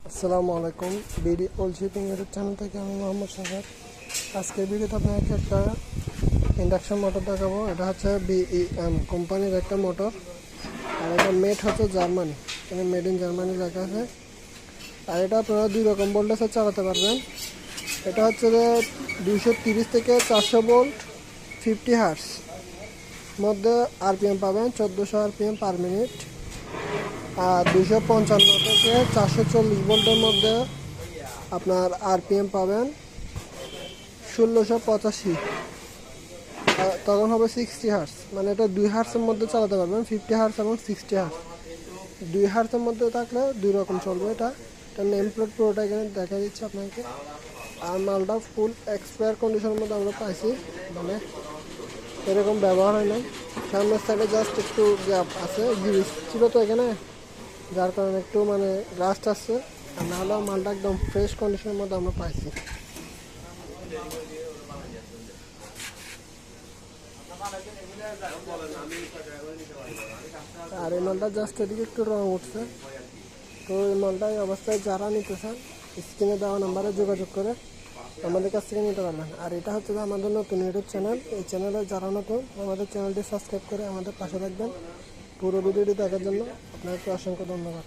আসসালামু আলাইকুম। বিডি ওল শিপিং ইউটিউব চ্যানেল থেকে আমি মোহাম্মদ সাহেব। আজকের ভিডিওতে আপনাকে একটা ইন্ডাকশন মোটর দেখাবো। এটা হচ্ছে বিইএম কোম্পানির একটা মোটর, আর এটা মেড হচ্ছে জার্মানি। এখানে মেড ইন জার্মানি লেখা আছে। আর এটা আপনারা দুই রকম ভোল্টেজে চালাতে পারবেন। এটা হচ্ছে যে 230 থেকে 400 ভোল্ট 50 হার্টস মধ্যে আরপিএম পাবেন 1400 আরপিএম পার মিনিট। আর 255 থেকে 440 ভোল্টের মধ্যে আপনার আরপিএম পাবেন 1685। তখন হবে 60 হার্টস, মানে এটা 2 হার্টসের মধ্যে চালাতে পারবেন, 50 হার্টস এবং 60 হার্টস। 2 হার্টসের মধ্যে থাকলে দুই রকম চলবে। এটা নেম প্লেট পুরোটা এখানে দেখা দিচ্ছে আপনাকে। আর মালটা ফুল এক্সপায়ার কন্ডিশনের মধ্যে আমরা পাইছি, মানে এরকম ব্যবহার হয় না। সামনের সাইডে জাস্ট একটু গ্যাপ আছে, গ্রিস ছিল তো এখানে, যার কারণে একটু মানে রাস্ট আসছে। আর না হলেও মালটা একদম ফ্রেশ কন্ডিশনের মধ্যে আমরা পাইছি। আর এই মালটা জাস্ট এদিকে একটু রং উঠছে। তো এই মালটা এই অবস্থায় যারা নিতে চান স্ক্রিনে দেওয়া নাম্বারে যোগাযোগ করে আমাদের কাছ থেকে নিতে পারবেন। আর এটা হচ্ছে যে আমাদের নতুন ইউটিউব চ্যানেল। এই চ্যানেলে যারা নতুন আমাদের চ্যানেলটি সাবস্ক্রাইব করে আমাদের পাশে রাখবেন। পুরো ভিডিওটি দেখার জন্য আপনাকে অসংখ্য ধন্যবাদ।